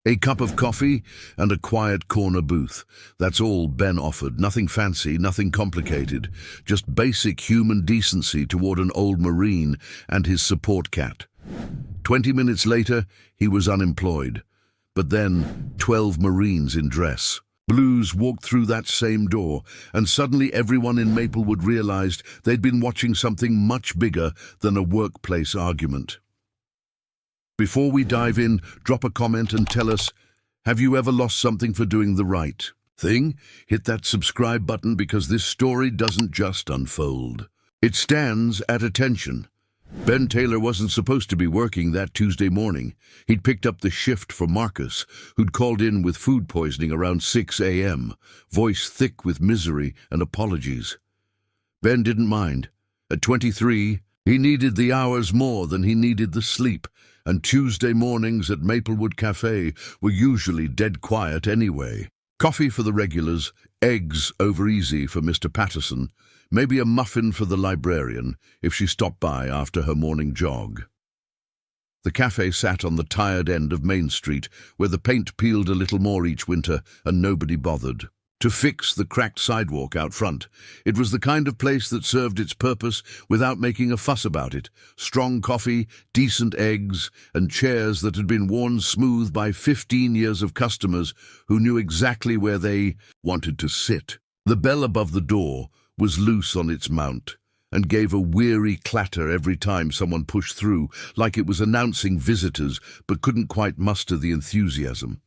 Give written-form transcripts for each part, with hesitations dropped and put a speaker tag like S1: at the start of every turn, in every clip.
S1: A cup of coffee and a quiet corner booth. That's all Ben offered. Nothing fancy, nothing complicated. Just basic human decency toward an old Marine and his support cat. 20 minutes later, he was unemployed. But then, 12 Marines in dress. Blues walked through that same door, and suddenly everyone in Maplewood realized they'd been watching something much bigger than a workplace argument. Before we dive in, drop a comment and tell us, have you ever lost something for doing the right thing? Hit that subscribe button because this story doesn't just unfold. It stands at attention. Ben Taylor wasn't supposed to be working that Tuesday morning. He'd picked up the shift for Marcus, who'd called in with food poisoning around 6 a.m., voice thick with misery and apologies. Ben didn't mind. At 23, he needed the hours more than he needed the sleep, and Tuesday mornings at Maplewood Café were usually dead quiet anyway. Coffee for the regulars, eggs over easy for Mr. Patterson, maybe a muffin for the librarian if she stopped by after her morning jog. The cafe sat on the tired end of Main Street, where the paint peeled a little more each winter and nobody bothered to fix the cracked sidewalk out front. It was the kind of place that served its purpose without making a fuss about it. Strong coffee, decent eggs, and chairs that had been worn smooth by 15 years of customers who knew exactly where they wanted to sit. The bell above the door was loose on its mount and gave a weary clatter every time someone pushed through, like it was announcing visitors but couldn't quite muster the enthusiasm.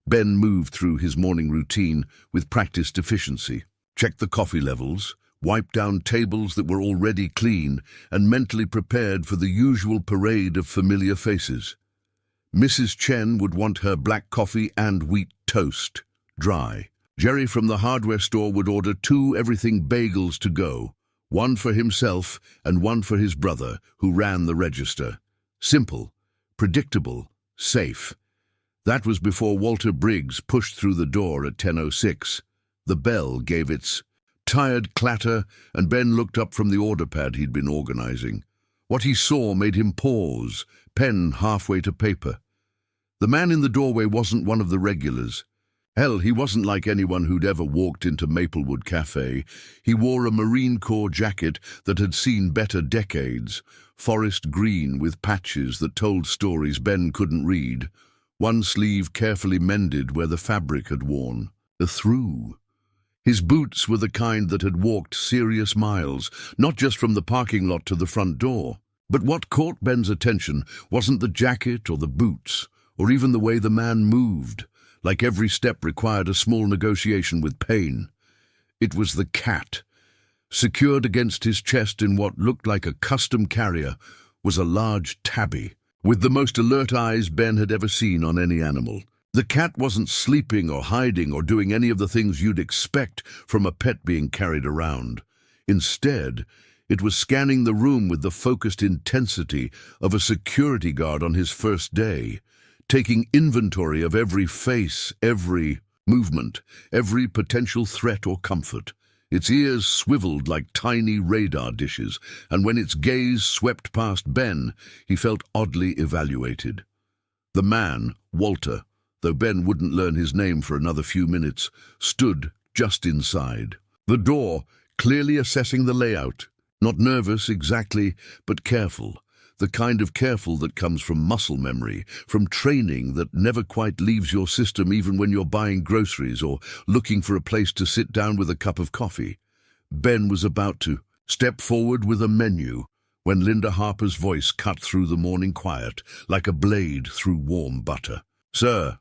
S1: Ben moved through his morning routine with practiced efficiency, checked the coffee levels, wiped down tables that were already clean, and mentally prepared for the usual parade of familiar faces. Mrs. Chen would want her black coffee and wheat toast, dry. Jerry from the hardware store would order 2 everything bagels to go, one for himself and one for his brother, who ran the register. Simple, predictable, safe. That was before Walter Briggs pushed through the door at 10:06. The bell gave its tired clatter, and Ben looked up from the order pad he'd been organizing. What he saw made him pause, pen halfway to paper. The man in the doorway wasn't one of the regulars. Hell, he wasn't like anyone who'd ever walked into Maplewood Café. He wore a Marine Corps jacket that had seen better decades, forest green with patches that told stories Ben couldn't read. One sleeve carefully mended where the fabric had worn. A through. His boots were the kind that had walked serious miles, not just from the parking lot to the front door. But what caught Ben's attention wasn't the jacket or the boots, or even the way the man moved, like every step required a small negotiation with pain. It was the cat. Secured against his chest in what looked like a custom carrier was a large tabby, with the most alert eyes Ben had ever seen on any animal. The cat wasn't sleeping or hiding or doing any of the things you'd expect from a pet being carried around. Instead, it was scanning the room with the focused intensity of a security guard on his first day, taking inventory of every face, every movement, every potential threat or comfort. Its ears swiveled like tiny radar dishes, and when its gaze swept past Ben, he felt oddly evaluated. The man, Walter, though Ben wouldn't learn his name for another few minutes, stood just inside. The door, clearly assessing the layout. Not nervous exactly, but careful. The kind of careful that comes from muscle memory, from training that never quite leaves your system even when you're buying groceries or looking for a place to sit down with a cup of coffee. Ben was about to step forward with a menu when Linda Harper's voice cut through the morning quiet like a blade through warm butter. "Sir,"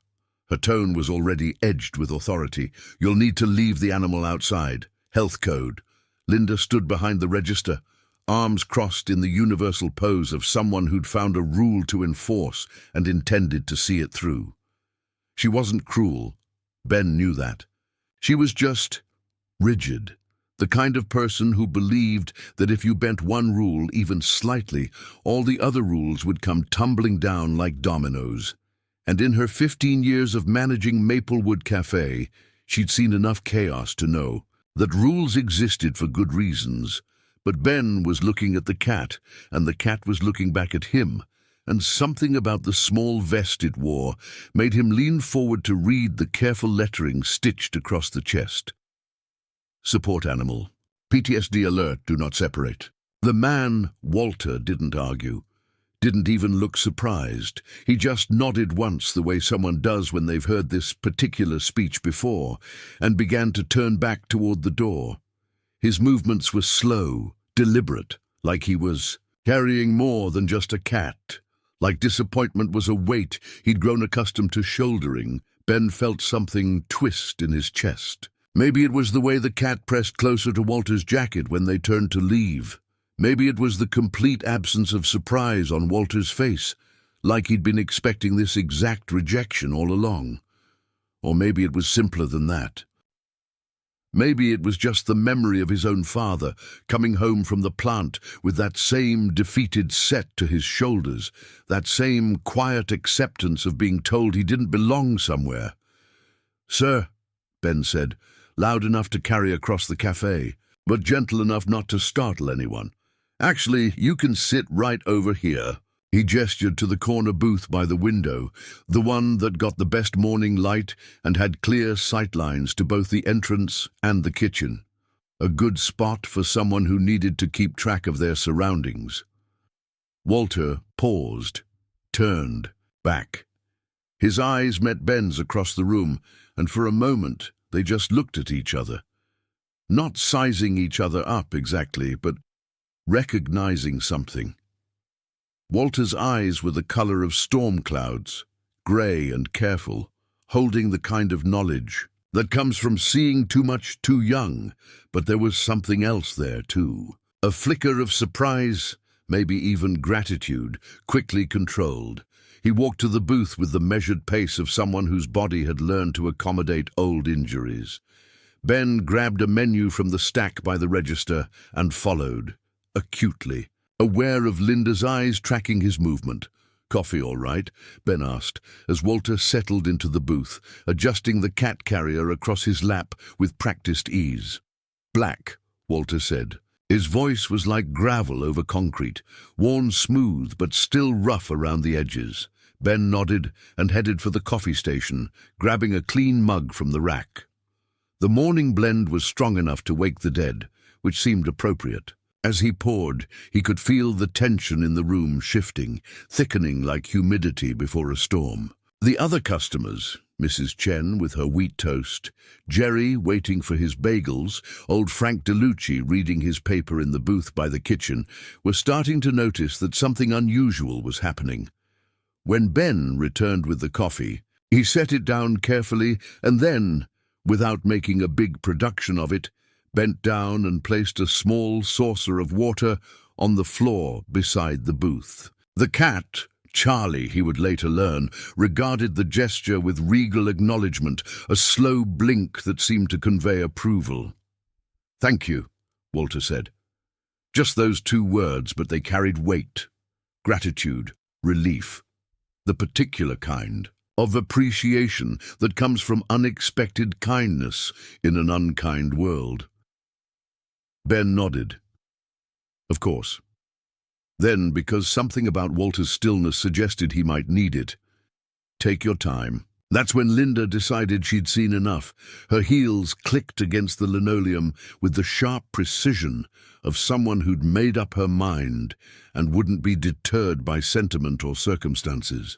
S1: her tone was already edged with authority, "you'll need to leave the animal outside. Health code." Linda stood behind the register, arms crossed in the universal pose of someone who'd found a rule to enforce and intended to see it through. She wasn't cruel. Ben knew that. She was just rigid, the kind of person who believed that if you bent one rule even slightly, all the other rules would come tumbling down like dominoes. And in her 15 years of managing Maplewood Café, she'd seen enough chaos to know that rules existed for good reasons. But Ben was looking at the cat, and the cat was looking back at him, and something about the small vest it wore made him lean forward to read the careful lettering stitched across the chest. Support animal. PTSD alert, do not separate. The man, Walter, didn't argue. Didn't even look surprised. He just nodded once the way someone does when they've heard this particular speech before, and began to turn back toward the door. His movements were slow, deliberate, like he was carrying more than just a cat. Like disappointment was a weight he'd grown accustomed to shouldering, Ben felt something twist in his chest. Maybe it was the way the cat pressed closer to Walter's jacket when they turned to leave. Maybe it was the complete absence of surprise on Walter's face, like he'd been expecting this exact rejection all along. Or maybe it was simpler than that. Maybe it was just the memory of his own father, coming home from the plant with that same defeated set to his shoulders, that same quiet acceptance of being told he didn't belong somewhere. "Sir," Ben said, loud enough to carry across the cafe, but gentle enough not to startle anyone. "Actually, you can sit right over here." He gestured to the corner booth by the window, the one that got the best morning light and had clear sightlines to both the entrance and the kitchen. A good spot for someone who needed to keep track of their surroundings. Walter paused, turned back. His eyes met Ben's across the room, and for a moment they just looked at each other. Not sizing each other up exactly, but recognizing something. Walter's eyes were the color of storm clouds, gray and careful, holding the kind of knowledge that comes from seeing too much too young, but there was something else there too. A flicker of surprise, maybe even gratitude, quickly controlled. He walked to the booth with the measured pace of someone whose body had learned to accommodate old injuries. Ben grabbed a menu from the stack by the register and followed, acutely, aware of Linda's eyes tracking his movement. "Coffee all right?" Ben asked, as Walter settled into the booth, adjusting the cat carrier across his lap with practiced ease. "Black," Walter said. His voice was like gravel over concrete, worn smooth but still rough around the edges. Ben nodded and headed for the coffee station, grabbing a clean mug from the rack. The morning blend was strong enough to wake the dead, which seemed appropriate. As he poured, he could feel the tension in the room shifting, thickening like humidity before a storm. The other customers, Mrs. Chen with her wheat toast, Jerry waiting for his bagels, old Frank DeLucci reading his paper in the booth by the kitchen, were starting to notice that something unusual was happening. When Ben returned with the coffee, he set it down carefully and then, without making a big production of it, bent down and placed a small saucer of water on the floor beside the booth. The cat, Charlie, he would later learn, regarded the gesture with regal acknowledgement, a slow blink that seemed to convey approval. "Thank you," Walter said. Just those two words, but they carried weight, gratitude, relief, the particular kind of appreciation that comes from unexpected kindness in an unkind world. Ben nodded. Of course. Then, because something about Walter's stillness suggested he might need it, "Take your time." That's when Linda decided she'd seen enough. Her heels clicked against the linoleum with the sharp precision of someone who'd made up her mind and wouldn't be deterred by sentiment or circumstances.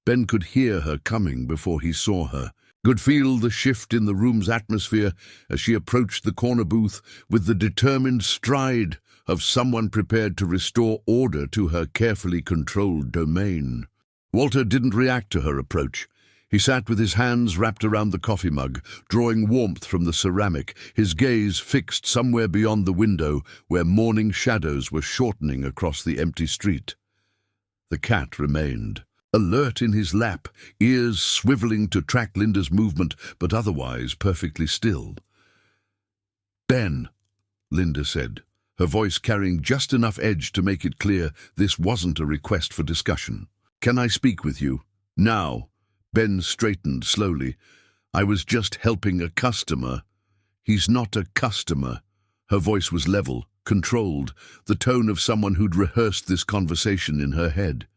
S1: Ben could hear her coming before he saw her, could feel the shift in the room's atmosphere as she approached the corner booth with the determined stride of someone prepared to restore order to her carefully controlled domain. Walter didn't react to her approach. He sat with his hands wrapped around the coffee mug, drawing warmth from the ceramic, his gaze fixed somewhere beyond the window where morning shadows were shortening across the empty street. The cat remained, alert in his lap, ears swiveling to track Linda's movement, but otherwise perfectly still. "Ben," Linda said, her voice carrying just enough edge to make it clear this wasn't a request for discussion. "Can I speak with you? Now?" Ben straightened slowly. "I was just helping a customer." "He's not a customer." Her voice was level, controlled, the tone of someone who'd rehearsed this conversation in her head.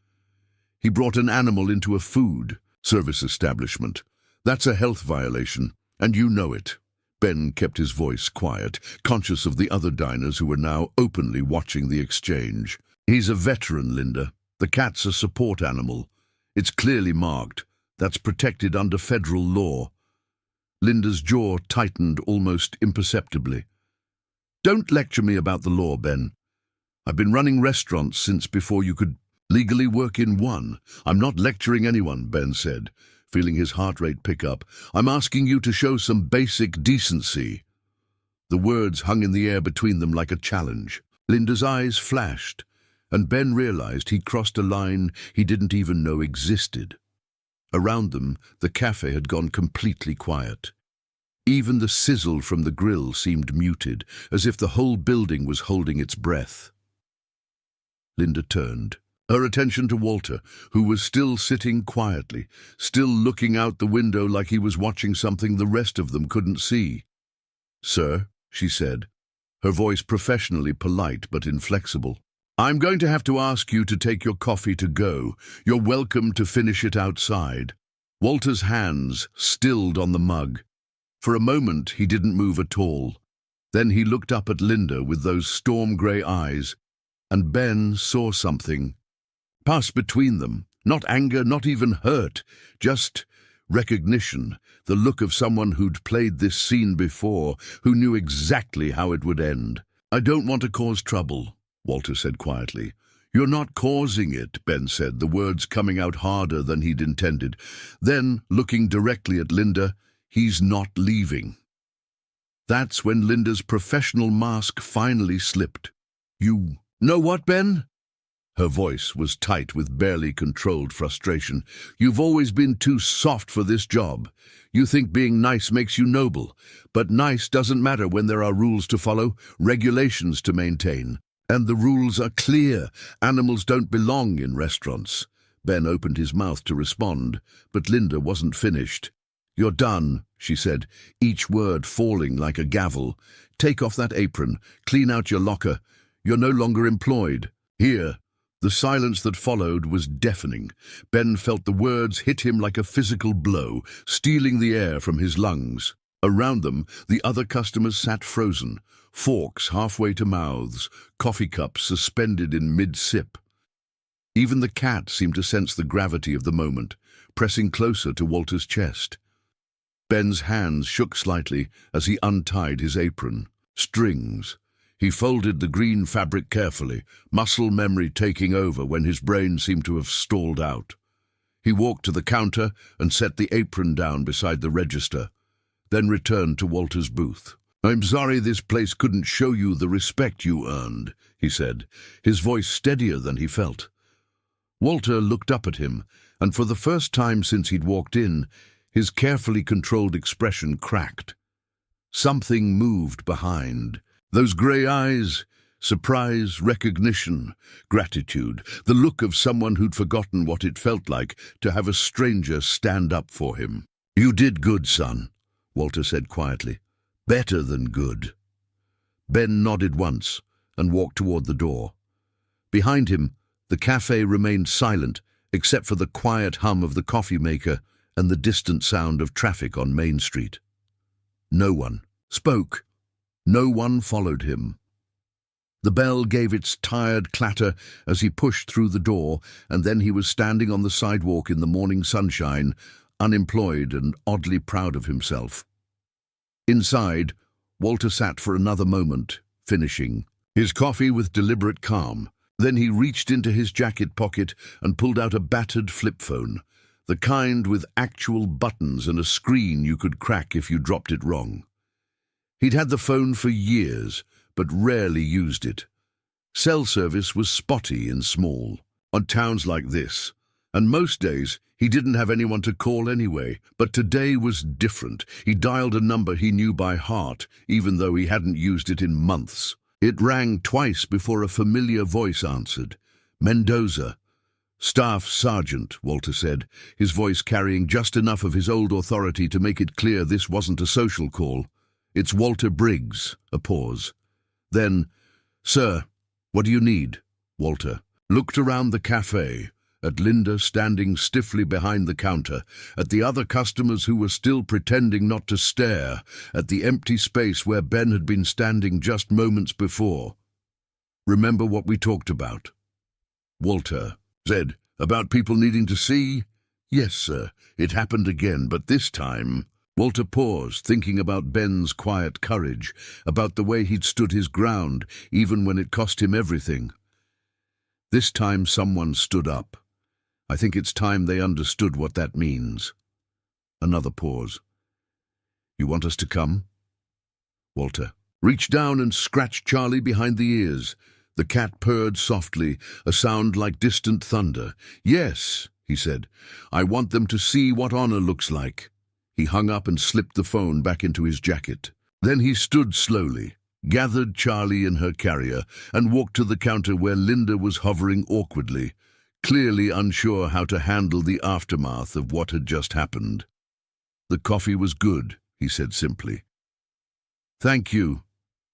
S1: He brought an animal into a food service establishment. That's a health violation, and you know it. Ben kept his voice quiet, conscious of the other diners who were now openly watching the exchange. He's a veteran, Linda. The cat's a support animal. It's clearly marked. That's protected under federal law. Linda's jaw tightened almost imperceptibly. Don't lecture me about the law, Ben. I've been running restaurants since before you could legally work in one. I'm not lecturing anyone, Ben said, feeling his heart rate pick up. I'm asking you to show some basic decency. The words hung in the air between them like a challenge. Linda's eyes flashed, and Ben realized he'd crossed a line he didn't even know existed. Around them, the cafe had gone completely quiet. Even the sizzle from the grill seemed muted, as if the whole building was holding its breath. Linda turned, her attention to Walter, who was still sitting quietly, still looking out the window like he was watching something the rest of them couldn't see. "Sir," she said, her voice professionally polite but inflexible, "I'm going to have to ask you to take your coffee to go. You're welcome to finish it outside." Walter's hands stilled on the mug. For a moment he didn't move at all. Then he looked up at Linda with those storm-grey eyes, and Ben saw something pass between them. Not anger, not even hurt, just recognition, the look of someone who'd played this scene before, who knew exactly how it would end. "I don't want to cause trouble," Walter said quietly. "You're not causing it," Ben said, the words coming out harder than he'd intended. Then, looking directly at Linda, "He's not leaving." That's when Linda's professional mask finally slipped. "You know what, Ben?" Her voice was tight with barely controlled frustration. "You've always been too soft for this job. You think being nice makes you noble, but nice doesn't matter when there are rules to follow, regulations to maintain. And the rules are clear. Animals don't belong in restaurants." Ben opened his mouth to respond, but Linda wasn't finished. "You're done," she said, each word falling like a gavel. "Take off that apron. Clean out your locker. You're no longer employed here." The silence that followed was deafening. Ben felt the words hit him like a physical blow, stealing the air from his lungs. Around them, the other customers sat frozen, forks halfway to mouths, coffee cups suspended in mid-sip. Even the cat seemed to sense the gravity of the moment, pressing closer to Walter's chest. Ben's hands shook slightly as he untied his apron. Strings. He folded the green fabric carefully, muscle memory taking over when his brain seemed to have stalled out. He walked to the counter and set the apron down beside the register, then returned to Walter's booth. "I'm sorry this place couldn't show you the respect you earned," he said, his voice steadier than he felt. Walter looked up at him, and for the first time since he'd walked in, his carefully controlled expression cracked. Something moved behind. Those grey eyes, surprise, recognition, gratitude, the look of someone who'd forgotten what it felt like to have a stranger stand up for him. "You did good, son," Walter said quietly. "Better than good." Ben nodded once and walked toward the door. Behind him, the cafe remained silent except for the quiet hum of the coffee maker and the distant sound of traffic on Main Street. No one spoke. No one followed him. The bell gave its tired clatter as he pushed through the door, and then he was standing on the sidewalk in the morning sunshine, unemployed and oddly proud of himself. Inside, Walter sat for another moment, finishing his coffee with deliberate calm. Then he reached into his jacket pocket and pulled out a battered flip phone, the kind with actual buttons and a screen you could crack if you dropped it wrong. He'd had the phone for years, but rarely used it. Cell service was spotty and small on towns like this, and most days he didn't have anyone to call anyway. But today was different. He dialed a number he knew by heart, even though he hadn't used it in months. It rang twice before a familiar voice answered. "Mendoza." "Staff Sergeant," Walter said, his voice carrying just enough of his old authority to make it clear this wasn't a social call. "It's Walter Briggs." A pause. Then, "Sir, what do you need?" Walter looked around the cafe, at Linda standing stiffly behind the counter, at the other customers who were still pretending not to stare, at the empty space where Ben had been standing just moments before. "Remember what we talked about?" Walter said. "About people needing to see?" "Yes, sir. It happened again, but this time—" Walter paused, thinking about Ben's quiet courage, about the way he'd stood his ground, even when it cost him everything. This time someone stood up. I think it's time they understood what that means. Another pause. "You want us to come?" Walter reached down and scratched Charlie behind the ears. The cat purred softly, a sound like distant thunder. "Yes," he said. "I want them to see what honor looks like." He hung up and slipped the phone back into his jacket. Then he stood slowly, gathered Charlie in her carrier, and walked to the counter where Linda was hovering awkwardly, clearly unsure how to handle the aftermath of what had just happened. "The coffee was good," he said simply. "Thank you."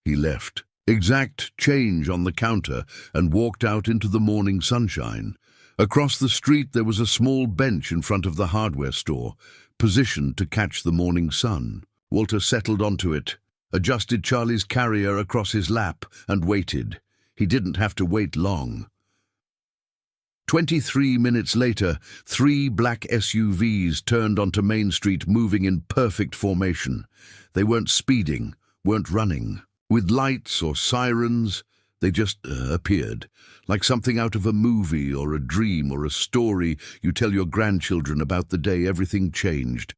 S1: He left, exact change on the counter, and walked out into the morning sunshine. Across the street there was a small bench in front of the hardware store, positioned to catch the morning sun. Walter settled onto it, adjusted Charlie's carrier across his lap, and waited. He didn't have to wait long. 23 minutes later, 3 black SUVs turned onto Main Street, moving in perfect formation. They weren't speeding, weren't running, with lights or sirens. They just appeared, like something out of a movie or a dream or a story you tell your grandchildren about the day everything changed.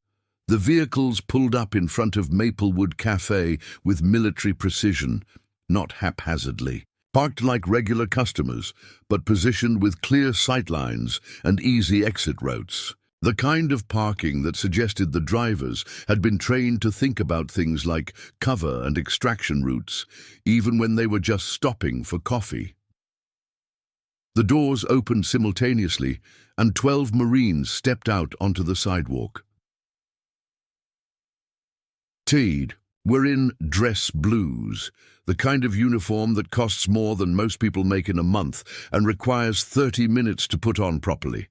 S1: The vehicles pulled up in front of Maplewood Café with military precision, not haphazardly. Parked like regular customers, but positioned with clear sightlines and easy exit routes. The kind of parking that suggested the drivers had been trained to think about things like cover and extraction routes, even when they were just stopping for coffee. The doors opened simultaneously, and 12 Marines stepped out onto the sidewalk. Teed were in dress blues, the kind of uniform that costs more than most people make in a month and requires 30 minutes to put on properly.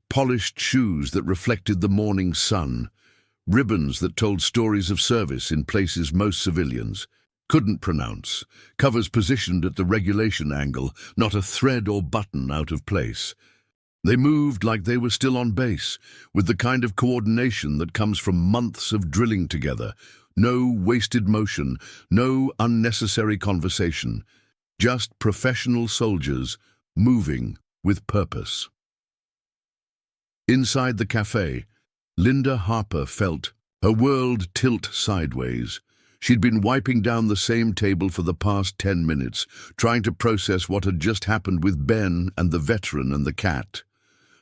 S1: Polished shoes that reflected the morning sun, ribbons that told stories of service in places most civilians couldn't pronounce, covers positioned at the regulation angle, not a thread or button out of place. They moved like they were still on base, with the kind of coordination that comes from months of drilling together. No wasted motion, no unnecessary conversation, just professional soldiers moving with purpose. Inside the cafe, Linda Harper felt her world tilt sideways. She'd been wiping down the same table for the past 10 minutes, trying to process what had just happened with Ben and the veteran and the cat.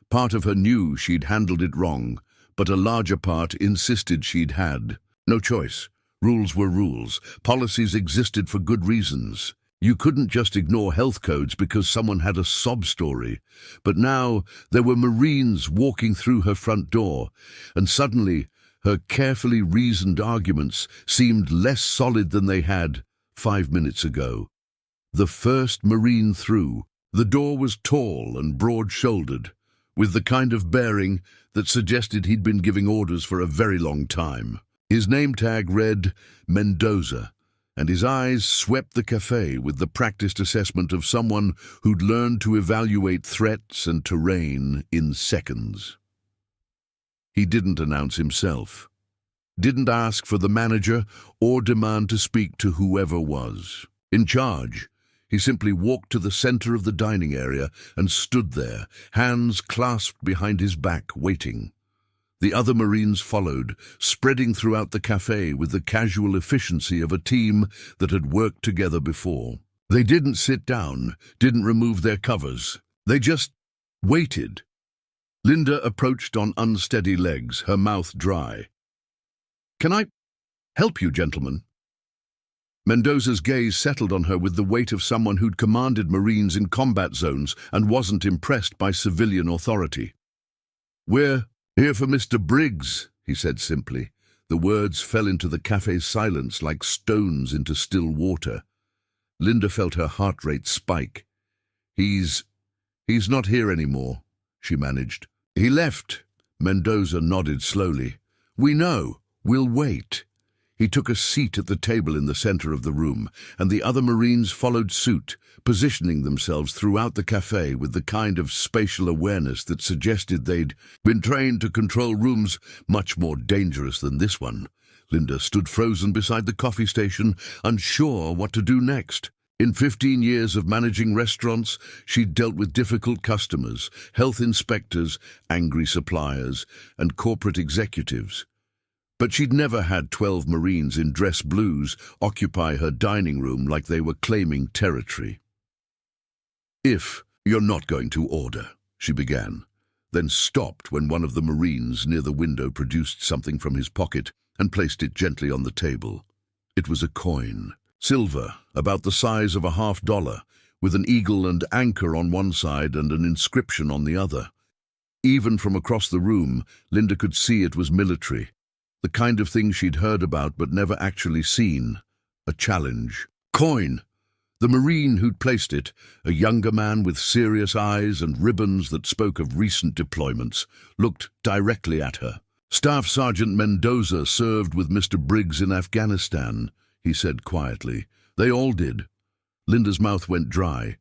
S1: Part of her knew she'd handled it wrong, but a larger part insisted she'd had. No choice. Rules were rules. Policies existed for good reasons. You couldn't just ignore health codes because someone had a sob story. But now there were Marines walking through her front door, and suddenly her carefully reasoned arguments seemed less solid than they had 5 minutes ago. The first Marine through. The door was tall and broad-shouldered, with the kind of bearing that suggested he'd been giving orders for a very long time. His name tag read Mendoza, and his eyes swept the cafe with the practiced assessment of someone who'd learned to evaluate threats and terrain in seconds. He didn't announce himself, didn't ask for the manager or demand to speak to whoever was in charge. He simply walked to the center of the dining area and stood there, hands clasped behind his back, waiting. The other Marines followed, spreading throughout the cafe with the casual efficiency of a team that had worked together before. They didn't sit down, didn't remove their covers. They just waited. Linda approached on unsteady legs, her mouth dry. "Can I help you, gentlemen?" Mendoza's gaze settled on her with the weight of someone who'd commanded Marines in combat zones and wasn't impressed by civilian authority. "We're here for Mr. Briggs," he said simply. The words fell into the cafe's silence like stones into still water. Linda felt her heart rate spike. He's not here anymore," she managed. He left. Mendoza nodded slowly. We know. We'll wait. He took a seat at the table in the center of the room, and the other Marines followed suit, positioning themselves throughout the cafe with the kind of spatial awareness that suggested they'd been trained to control rooms much more dangerous than this one. Linda stood frozen beside the coffee station, unsure what to do next. In 15 years of managing restaurants, she'd dealt with difficult customers, health inspectors, angry suppliers, and corporate executives. But she'd never had 12 Marines in dress blues occupy her dining room like they were claiming territory. If you're not going to order, she began, then stopped when one of the Marines near the window produced something from his pocket and placed it gently on the table. It was a coin, silver, about the size of a $50, with an eagle and anchor on one side and an inscription on the other. Even from across the room, Linda could see it was military. The kind of thing she'd heard about but never actually seen. A challenge. Coin! The Marine who'd placed it, a younger man with serious eyes and ribbons that spoke of recent deployments, looked directly at her. Staff Sergeant Mendoza served with Mr. Briggs in Afghanistan, he said quietly. They all did. Linda's mouth went dry.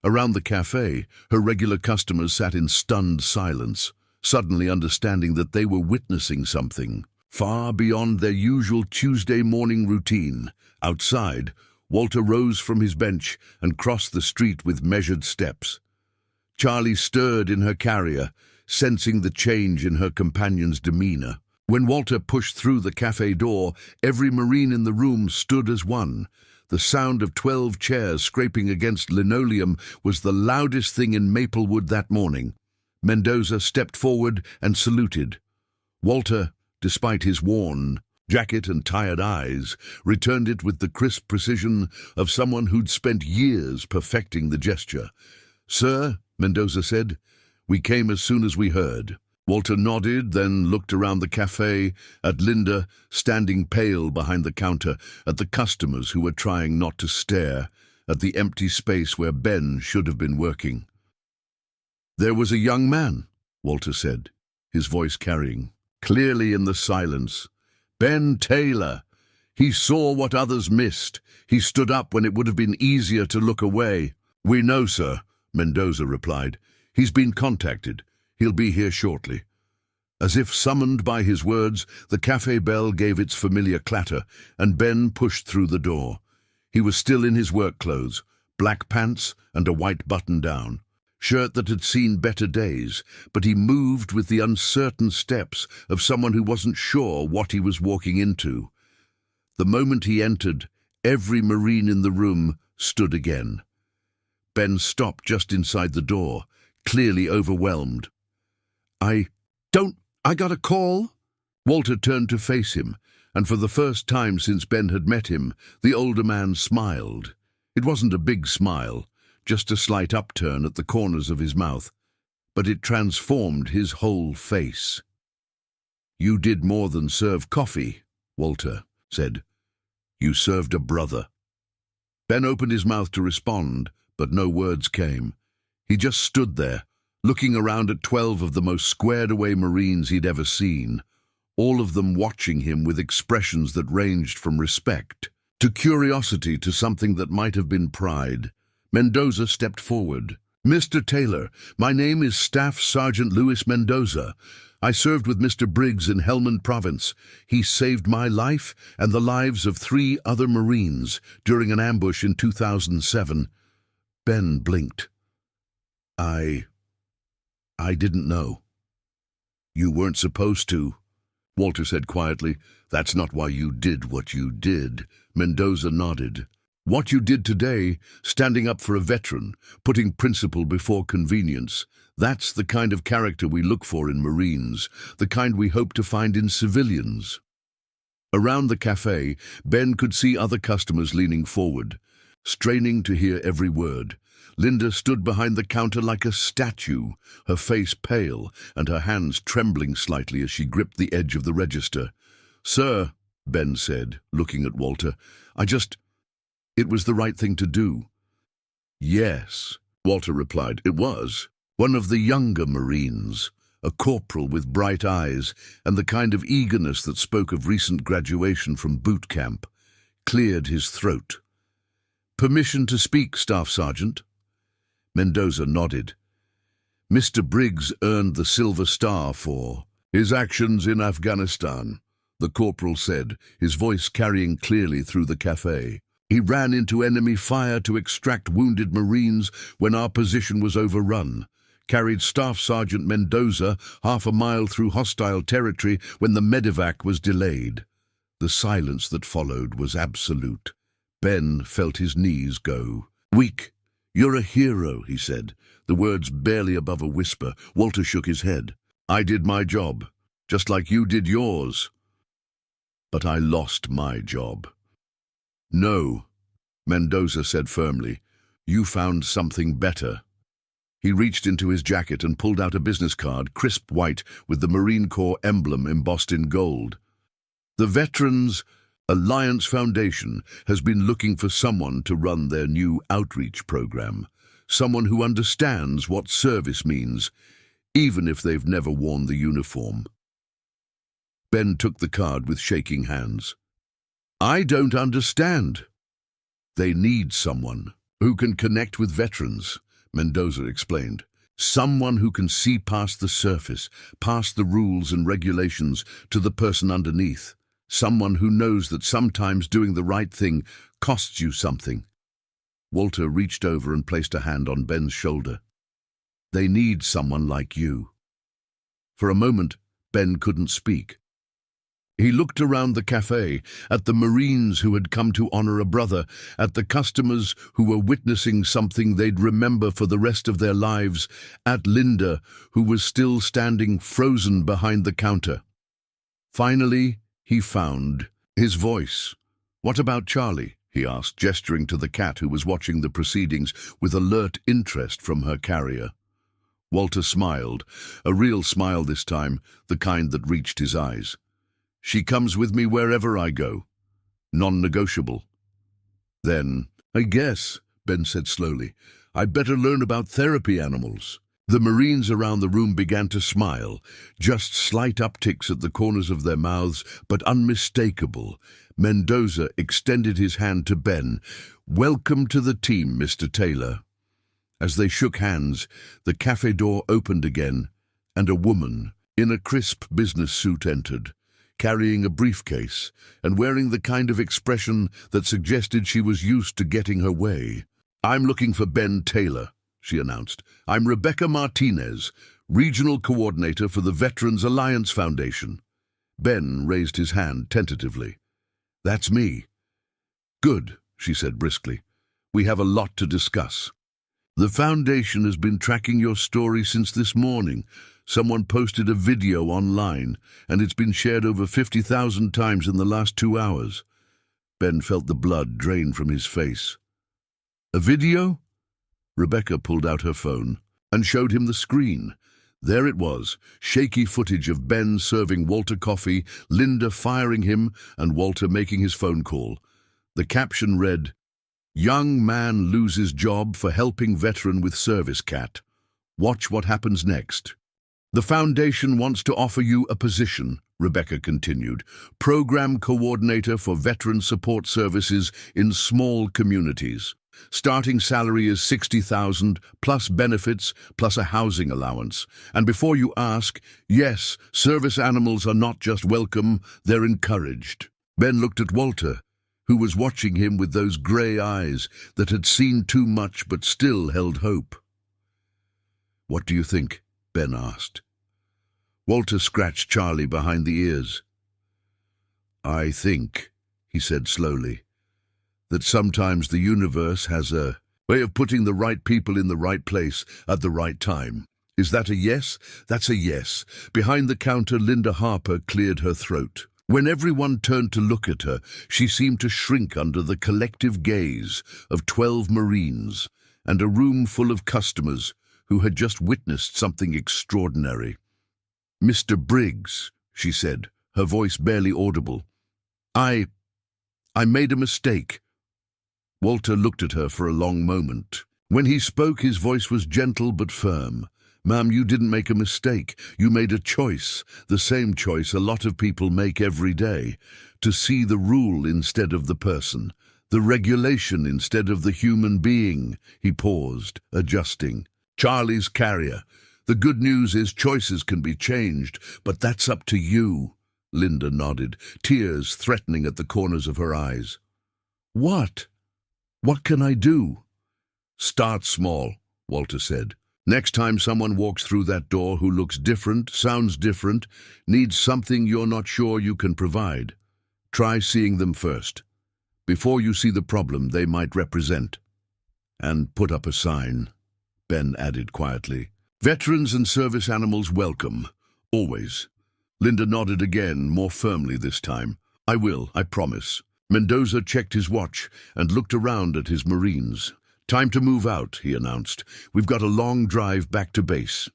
S1: Around the cafe, her regular customers sat in stunned silence, suddenly understanding that they were witnessing something far beyond their usual Tuesday morning routine. Outside, Walter rose from his bench and crossed the street with measured steps. Charlie stirred in her carrier, sensing the change in her companion's demeanor. When Walter pushed through the cafe door, every Marine in the room stood as one. The sound of 12 chairs scraping against linoleum was the loudest thing in Maplewood that morning. Mendoza stepped forward and saluted. Walter, despite his worn jacket and tired eyes, returned it with the crisp precision of someone who'd spent years perfecting the gesture. Sir, Mendoza said, we came as soon as we heard. Walter nodded, then looked around the cafe, at Linda, standing pale behind the counter, at the customers who were trying not to stare, at the empty space where Ben should have been working. There was a young man, Walter said, his voice carrying, clearly in the silence. Ben Taylor. He saw what others missed. He stood up when it would have been easier to look away. We know, sir, Mendoza replied. He's been contacted. He'll be here shortly. As if summoned by his words, the cafe bell gave its familiar clatter, and Ben pushed through the door. He was still in his work clothes, black pants and a white button-down. Shirt that had seen better days, but he moved with the uncertain steps of someone who wasn't sure what he was walking into. The moment he entered, every Marine in the room stood again. Ben stopped just inside the door, clearly overwhelmed. I got a call? Walter turned to face him, and for the first time since Ben had met him, the older man smiled. It wasn't a big smile, just a slight upturn at the corners of his mouth, but it transformed his whole face. You did more than serve coffee, Walter said. You served a brother. Ben opened his mouth to respond, but no words came. He just stood there, looking around at 12 of the most squared-away Marines he'd ever seen, all of them watching him with expressions that ranged from respect to curiosity to something that might have been pride. Mendoza stepped forward. Mr. Taylor, my name is Staff Sergeant Louis Mendoza. I served with Mr. Briggs in Helmand Province. He saved my life and the lives of 3 other Marines during an ambush in 2007. Ben blinked. I didn't know. You weren't supposed to, Walter said quietly. That's not why you did what you did. Mendoza nodded. What you did today, standing up for a veteran, putting principle before convenience, that's the kind of character we look for in Marines, the kind we hope to find in civilians. Around the cafe, Ben could see other customers leaning forward, straining to hear every word. Linda stood behind the counter like a statue, her face pale and her hands trembling slightly as she gripped the edge of the register. Sir, Ben said, looking at Walter, it was the right thing to do. Yes, Walter replied, it was. One of the younger Marines, a corporal with bright eyes and the kind of eagerness that spoke of recent graduation from boot camp, cleared his throat. "Permission to speak, Staff Sergeant?" Mendoza nodded. "Mr. Briggs earned the Silver Star for his actions in Afghanistan," the corporal said, his voice carrying clearly through the cafe. "He ran into enemy fire to extract wounded Marines when our position was overrun, carried Staff Sergeant Mendoza half a mile through hostile territory when the medevac was delayed." The silence that followed was absolute. Ben felt his knees go. "Weak. You're a hero," he said, the words barely above a whisper. Walter shook his head. "I did my job, just like you did yours. But I lost my job." "No," Mendoza said firmly. "You found something better." He reached into his jacket and pulled out a business card, crisp white, with the Marine Corps emblem embossed in gold. "The Veterans Alliance Foundation has been looking for someone to run their new outreach program, someone who understands what service means, even if they've never worn the uniform." Ben took the card with shaking hands. "I don't understand." "They need someone who can connect with veterans," Mendoza explained. "Someone who can see past the surface, past the rules and regulations, to the person underneath. Someone who knows that sometimes doing the right thing costs you something." Walter reached over and placed a hand on Ben's shoulder. "They need someone like you." For a moment, Ben couldn't speak. He looked around the cafe, at the Marines who had come to honor a brother, at the customers who were witnessing something they'd remember for the rest of their lives, at Linda, who was still standing frozen behind the counter. Finally, he found his voice. "What about Charlie?" he asked, gesturing to the cat who was watching the proceedings with alert interest from her carrier. Walter smiled, a real smile this time, the kind that reached his eyes. "She comes with me wherever I go. Non-negotiable." "Then, I guess," Ben said slowly, "I'd better learn about therapy animals." The Marines around the room began to smile, just slight upticks at the corners of their mouths, but unmistakable. Mendoza extended his hand to Ben. "Welcome to the team, Mr. Taylor." As they shook hands, the cafe door opened again, and a woman in a crisp business suit entered, carrying a briefcase and wearing the kind of expression that suggested she was used to getting her way. "I'm looking for Ben Taylor," she announced. "I'm Rebecca Martinez, Regional Coordinator for the Veterans Alliance Foundation." Ben raised his hand tentatively. "That's me." "Good," she said briskly. "We have a lot to discuss. The Foundation has been tracking your story since this morning. Someone posted a video online, and it's been shared over 50,000 times in the last 2 hours. Ben felt the blood drain from his face. "A video?" Rebecca pulled out her phone and showed him the screen. There it was, shaky footage of Ben serving Walter coffee, Linda firing him, and Walter making his phone call. The caption read, "Young man loses job for helping veteran with service cat. Watch what happens next." "The Foundation wants to offer you a position," Rebecca continued, "Program Coordinator for Veteran Support Services in small communities. Starting salary is 60,000 plus benefits plus a housing allowance. And before you ask, yes, service animals are not just welcome, they're encouraged." Ben looked at Walter, who was watching him with those grey eyes that had seen too much but still held hope. "What do you think?" Ben asked. Walter scratched Charlie behind the ears. "I think," he said slowly, "that sometimes the universe has a way of putting the right people in the right place at the right time. Is that a yes?" "That's a yes." Behind the counter, Linda Harper cleared her throat. When everyone turned to look at her, she seemed to shrink under the collective gaze of 12 Marines and a room full of customers who had just witnessed something extraordinary. "Mr. Briggs," she said, her voice barely audible. I made a mistake." Walter looked at her for a long moment. When he spoke, his voice was gentle but firm. Ma'am, you didn't make a mistake. You made a choice, the same choice a lot of people make every day, to see the rule instead of the person, the regulation instead of the human being." He paused, adjusting. "Charlie's carrier. The good news is choices can be changed, but that's up to you." Linda nodded, tears threatening at the corners of her eyes. "What? What can I do?" "Start small," Walter said. "Next time someone walks through that door who looks different, sounds different, needs something you're not sure you can provide, try seeing them first, before you see the problem they might represent. And put up a sign," Ben added quietly. "Veterans and service animals welcome, always." Linda nodded again, more firmly this time. "I will, I promise." Mendoza checked his watch and looked around at his Marines. "Time to move out," he announced. "We've got a long drive back to base."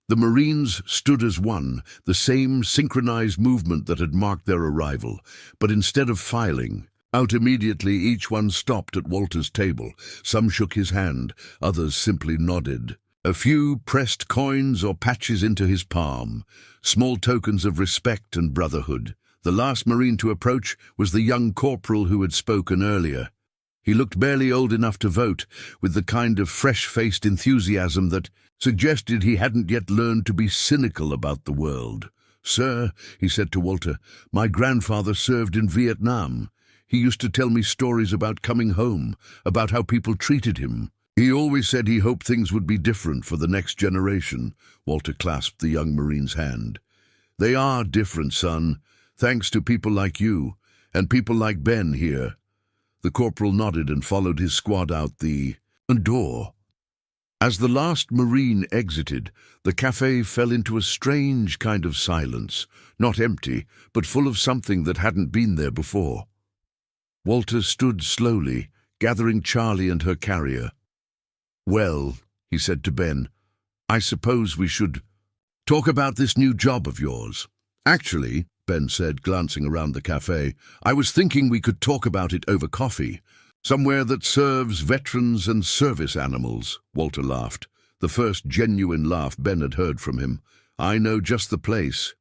S1: The Marines stood as one, the same synchronized movement that had marked their arrival, but instead of filing out immediately, each one stopped at Walter's table. Some shook his hand, others simply nodded. A few pressed coins or patches into his palm, small tokens of respect and brotherhood. The last Marine to approach was the young corporal who had spoken earlier. He looked barely old enough to vote, with the kind of fresh-faced enthusiasm that suggested he hadn't yet learned to be cynical about the world. "Sir," he said to Walter, "my grandfather served in Vietnam. He used to tell me stories about coming home, about how people treated him. He always said he hoped things would be different for the next generation." Walter clasped the young Marine's hand. "They are different, son, thanks to people like you, and people like Ben here." The corporal nodded and followed his squad out the door. As the last Marine exited, the cafe fell into a strange kind of silence, not empty, but full of something that hadn't been there before. Walter stood slowly, gathering Charlie and her carrier. "Well," he said to Ben, "I suppose we should talk about this new job of yours." "Actually," Ben said, glancing around the cafe, "I was thinking we could talk about it over coffee. Somewhere that serves veterans and service animals." Walter laughed, the first genuine laugh Ben had heard from him. "I know just the place."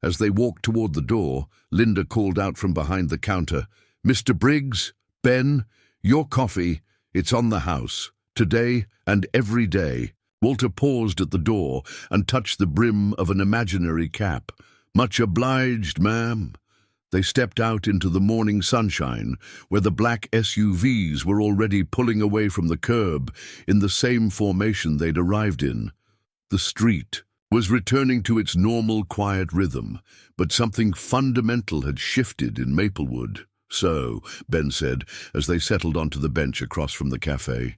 S1: As they walked toward the door, Linda called out from behind the counter, "Mr. Briggs, Ben, your coffee, it's on the house, today and every day." Walter paused at the door and touched the brim of an imaginary cap. "Much obliged, ma'am." They stepped out into the morning sunshine, where the black SUVs were already pulling away from the curb in the same formation they'd arrived in. The street was returning to its normal, quiet rhythm, but something fundamental had shifted in Maplewood. "So," Ben said, as they settled onto the bench across from the cafe,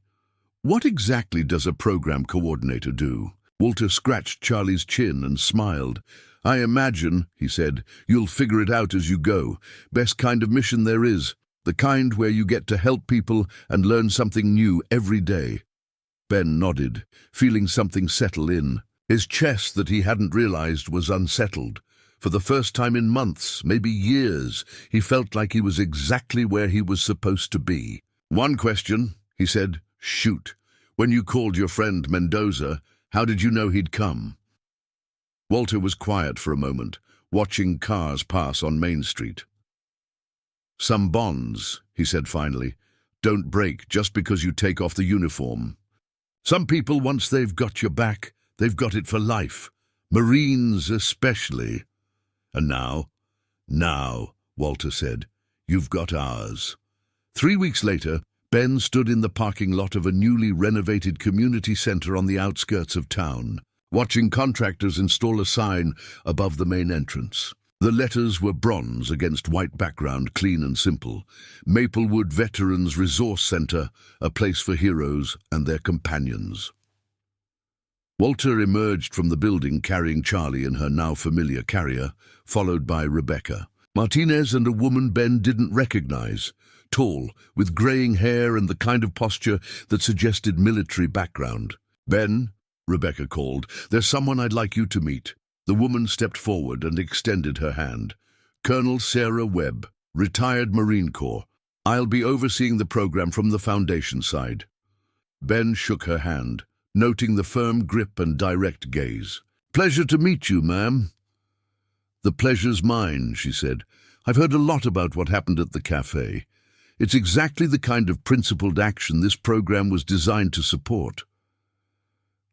S1: "what exactly does a program coordinator do?" Walter scratched Charlie's chin and smiled. "I imagine," he said, "you'll figure it out as you go. Best kind of mission there is, the kind where you get to help people and learn something new every day." Ben nodded, feeling something settle in. His chest that he hadn't realized was unsettled. For the first time in months, maybe years, he felt like he was exactly where he was supposed to be. "One question," he said. "Shoot. When you called your friend Mendoza, how did you know he'd come?" Walter was quiet for a moment, watching cars pass on Main Street. "Some bonds," he said finally, "don't break just because you take off the uniform. Some people, once they've got your back, they've got it for life. Marines especially. And now, Walter said, "you've got ours." 3 weeks later, Ben stood in the parking lot of a newly renovated community center on the outskirts of town, watching contractors install a sign above the main entrance. The letters were bronze against white background, clean and simple. Maplewood Veterans Resource Center, a place for heroes and their companions. Walter emerged from the building carrying Charlie in her now familiar carrier, followed by Rebecca. Martinez and a woman Ben didn't recognize, tall, with graying hair and the kind of posture that suggested military background. "Ben," Rebecca called, "there's someone I'd like you to meet." The woman stepped forward and extended her hand. "Colonel Sarah Webb, retired Marine Corps. I'll be overseeing the program from the Foundation side." Ben shook her hand, noting the firm grip and direct gaze. "Pleasure to meet you, ma'am." "The pleasure's mine," she said. "I've heard a lot about what happened at the cafe. It's exactly the kind of principled action this program was designed to support."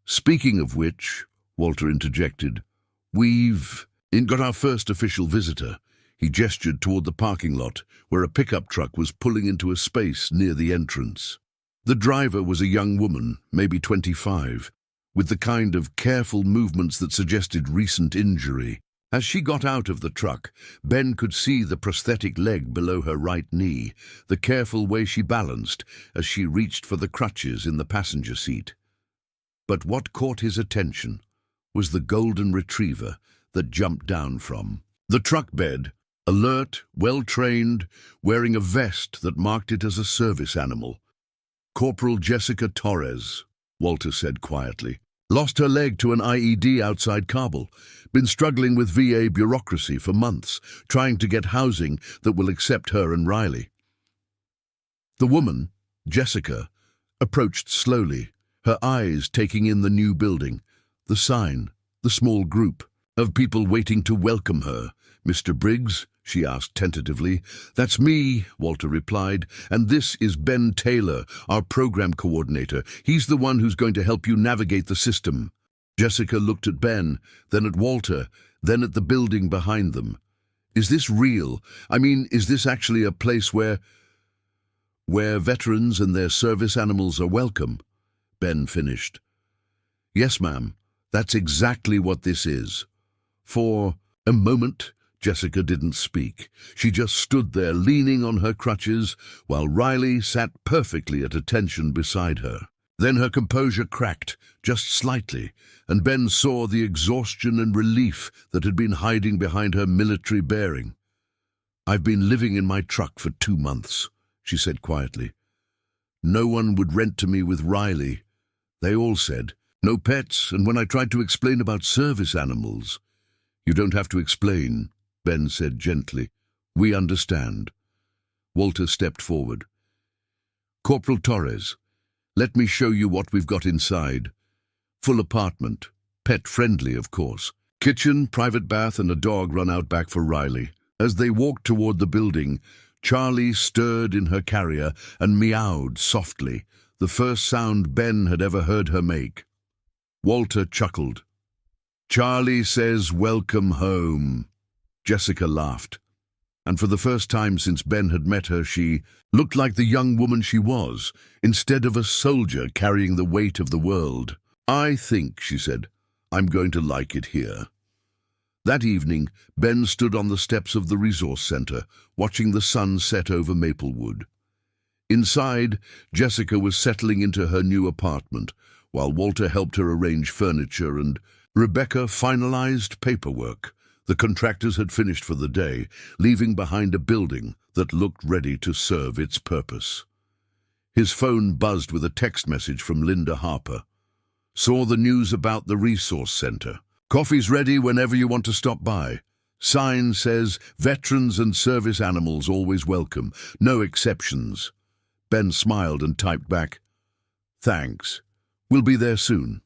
S1: "Speaking of which," Walter interjected, we've got our first official visitor." He gestured toward the parking lot, where a pickup truck was pulling into a space near the entrance. The driver was a young woman, maybe 25, with the kind of careful movements that suggested recent injury. As she got out of the truck, Ben could see the prosthetic leg below her right knee, the careful way she balanced as she reached for the crutches in the passenger seat. But what caught his attention was the golden retriever that jumped down from the truck bed, alert, well-trained, wearing a vest that marked it as a service animal. "Corporal Jessica Torres," Walter said quietly. "Lost her leg to an IED outside Kabul. Been struggling with VA bureaucracy for months, trying to get housing that will accept her and Riley." The woman, Jessica, approached slowly, her eyes taking in the new building, the sign, the small group of people waiting to welcome her. "Mr. Briggs?" she asked tentatively. "That's me," Walter replied, "and this is Ben Taylor, our program coordinator. He's the one who's going to help you navigate the system." Jessica looked at Ben, then at Walter, then at the building behind them. "Is this real? I mean, is this actually a place where veterans and their service animals are welcome?" Ben finished. "Yes, ma'am. That's exactly what this is." For a moment, Jessica didn't speak. She just stood there, leaning on her crutches, while Riley sat perfectly at attention beside her. Then her composure cracked, just slightly, and Ben saw the exhaustion and relief that had been hiding behind her military bearing. "I've been living in my truck for 2 months, she said quietly. "No one would rent to me with Riley. They all said, no pets, and when I tried to explain about service animals—" "You don't have to explain," Ben said gently. "We understand." Walter stepped forward. "Corporal Torres, let me show you what we've got inside. Full apartment, pet-friendly, of course. Kitchen, private bath, and a dog run out back for Riley." As they walked toward the building, Charlie stirred in her carrier and meowed softly, the first sound Ben had ever heard her make. Walter chuckled. "Charlie says welcome home." Jessica laughed, and for the first time since Ben had met her, she looked like the young woman she was, instead of a soldier carrying the weight of the world. "I think," she said, "I'm going to like it here." That evening, Ben stood on the steps of the resource center, watching the sun set over Maplewood. Inside, Jessica was settling into her new apartment, while Walter helped her arrange furniture and Rebecca finalized paperwork. The contractors had finished for the day, leaving behind a building that looked ready to serve its purpose. His phone buzzed with a text message from Linda Harper. "Saw the news about the resource center. Coffee's ready whenever you want to stop by. Sign says veterans and service animals always welcome, no exceptions." Ben smiled and typed back, "Thanks. We'll be there soon."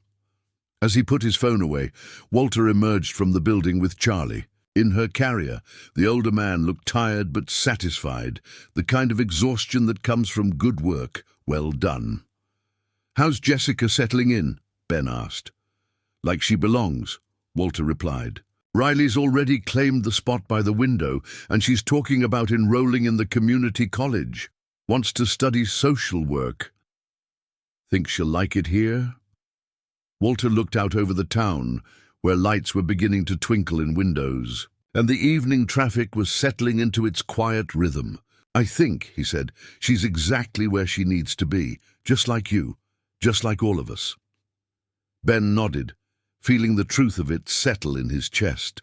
S1: As he put his phone away, Walter emerged from the building with Charlie. In her carrier, the older man looked tired but satisfied, the kind of exhaustion that comes from good work well done. "How's Jessica settling in?" Ben asked. "Like she belongs," Walter replied. "Riley's already claimed the spot by the window, and she's talking about enrolling in the community college. Wants to study social work. Think she'll like it here?" Walter looked out over the town, where lights were beginning to twinkle in windows, and the evening traffic was settling into its quiet rhythm. "I think," he said, "she's exactly where she needs to be, just like you, just like all of us." Ben nodded, feeling the truth of it settle in his chest.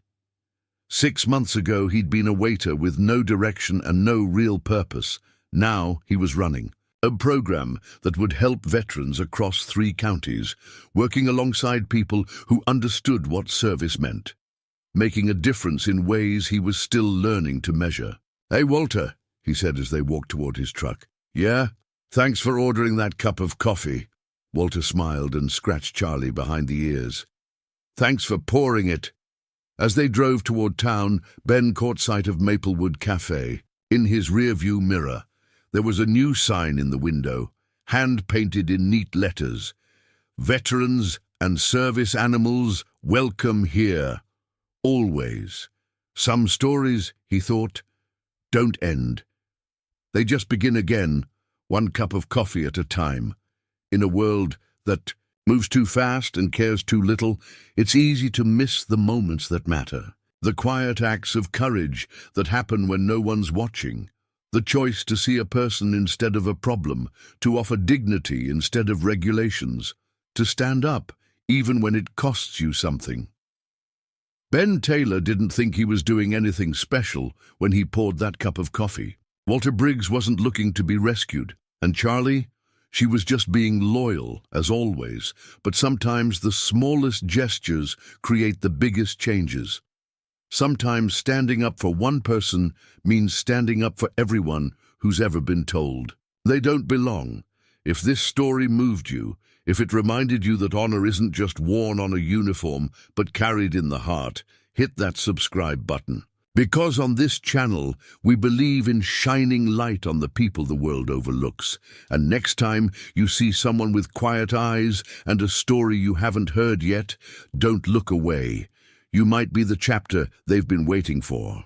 S1: 6 months ago, he'd been a waiter with no direction and no real purpose. Now he was running a program that would help veterans across 3 counties, working alongside people who understood what service meant, making a difference in ways he was still learning to measure. "Hey, Walter," he said as they walked toward his truck. "Yeah? Thanks for ordering that cup of coffee." Walter smiled and scratched Charlie behind the ears. "Thanks for pouring it." As they drove toward town, Ben caught sight of Maplewood Café. In his rearview mirror, there was a new sign in the window, hand-painted in neat letters. "Veterans and service animals, welcome here. Always. Some stories," he thought, "don't end. They just begin again, one cup of coffee at a time. In a world that moves too fast and cares too little, it's easy to miss the moments that matter. The quiet acts of courage that happen when no one's watching. The choice to see a person instead of a problem, to offer dignity instead of regulations, to stand up even when it costs you something." Ben Taylor didn't think he was doing anything special when he poured that cup of coffee. Walter Briggs wasn't looking to be rescued. And Charlie? She was just being loyal, as always, but sometimes the smallest gestures create the biggest changes. Sometimes standing up for one person means standing up for everyone who's ever been told they don't belong. If this story moved you, if it reminded you that honor isn't just worn on a uniform, but carried in the heart, hit that subscribe button. Because on this channel, we believe in shining light on the people the world overlooks. And next time you see someone with quiet eyes and a story you haven't heard yet, don't look away. You might be the chapter they've been waiting for.